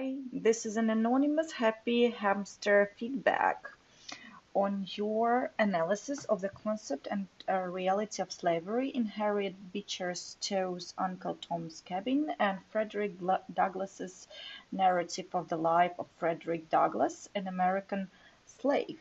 Hi, this is an anonymous happy hamster feedback on your analysis of the concept and reality of slavery in Harriet Beecher Stowe's Uncle Tom's Cabin and Frederick Douglass's narrative of the life of Frederick Douglass, an American slave.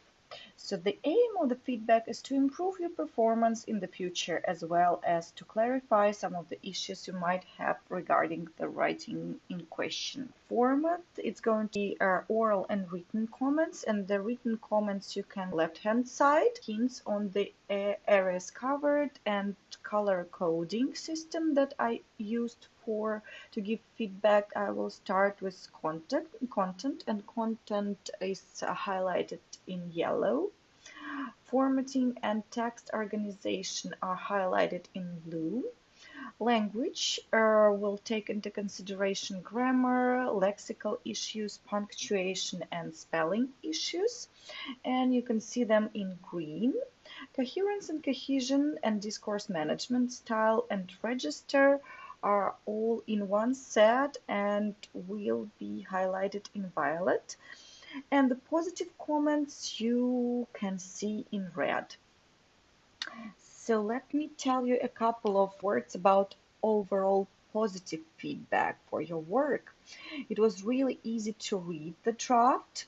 So the aim of the feedback is to improve your performance in the future as well as to clarify some of the issues you might have regarding the writing in question. Format, it's going to be oral and written comments, and the written comments you can left hand side, hints on the areas covered and color coding system that I used to give feedback. I will start with content, and content is highlighted in yellow. Formatting and text organization are highlighted in blue. Language will take into consideration grammar, lexical issues, punctuation, and spelling issues, and you can see them in green. Coherence and cohesion and discourse management style and register are all in one set and will be highlighted in violet. And the positive comments you can see in red. So let me tell you a couple of words about overall positive feedback for your work. It was really easy to read the draft.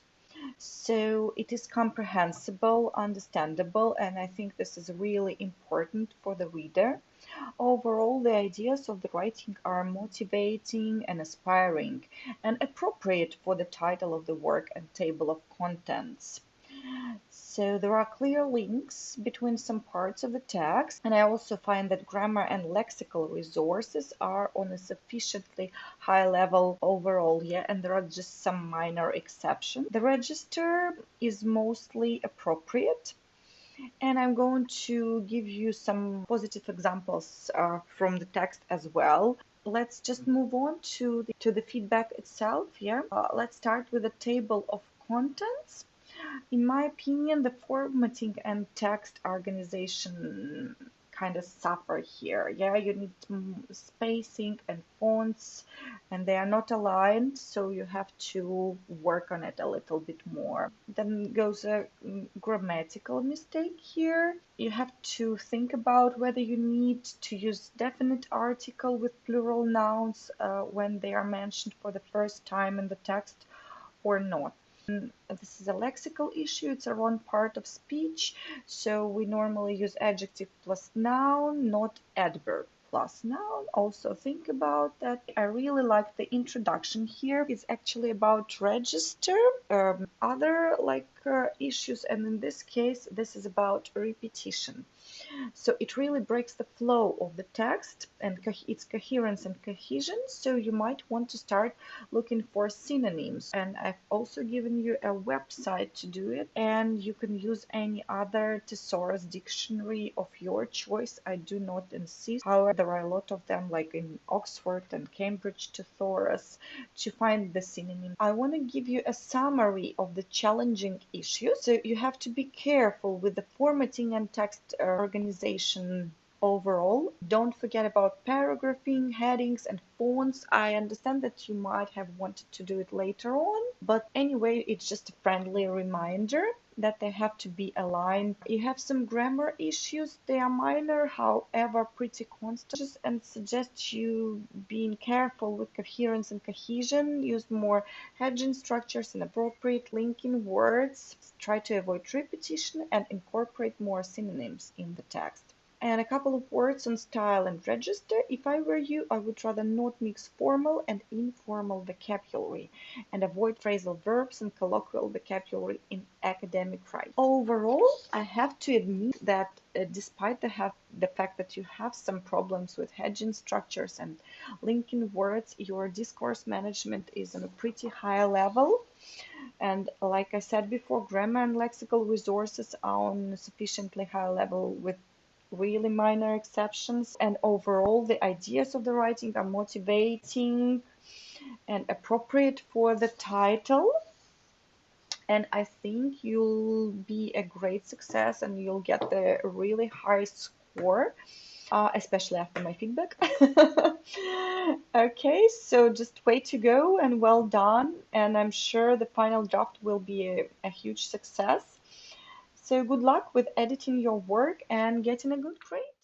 So it is comprehensible, understandable, and I think this is really important for the reader. Overall, the ideas of the writing are motivating and aspiring and appropriate for the title of the work and table of contents. So there are clear links between some parts of the text, and I also find that grammar and lexical resources are on a sufficiently high level overall, and there are just some minor exceptions. The register is mostly appropriate, and I'm going to give you some positive examples from the text as well. Let's just move on to the feedback itself. Let's start with the table of contents. In my opinion, the formatting and text organization kind of suffer here. You need spacing and fonts, and they are not aligned, so you have to work on it a little bit more. Then goes a grammatical mistake here. You have to think about whether you need to use definite article with plural nouns when they are mentioned for the first time in the text or not. This is a lexical issue, it's a wrong part of speech, so we normally use adjective plus noun, not adverb plus noun. Also think about that. I really like the introduction here. It's actually about register, other issues, and in this case this is about repetition. So it really breaks the flow of the text and its coherence and cohesion. So you might want to start looking for synonyms. And I've also given you a website to do it. And you can use any other thesaurus dictionary of your choice. I do not insist. However, there are a lot of them, like in Oxford and Cambridge thesaurus, to find the synonym. I want to give you a summary of the challenging issues. So you have to be careful with the formatting and text organization overall. Don't forget about paragraphing, headings, and fonts. I understand that you might have wanted to do it later on, but anyway, it's just a friendly reminder that they have to be aligned. You have some grammar issues. They are minor, however, pretty constant, and suggest you being careful with coherence and cohesion. Use more hedging structures and appropriate linking words. Try to avoid repetition and incorporate more synonyms in the text. And a couple of words on style and register. If I were you, I would rather not mix formal and informal vocabulary and avoid phrasal verbs and colloquial vocabulary in academic writing. Overall, I have to admit that despite the fact that you have some problems with hedging structures and linking words, your discourse management is on a pretty high level. And like I said before, grammar and lexical resources are on a sufficiently high level with really minor exceptions, and overall the ideas of the writing are motivating and appropriate for the title, and I think you'll be a great success and you'll get the really high score. especially after my feedback. Okay, so just way to go and well done. And I'm sure the final draft will be a huge success. So good luck with editing your work and getting a good grade.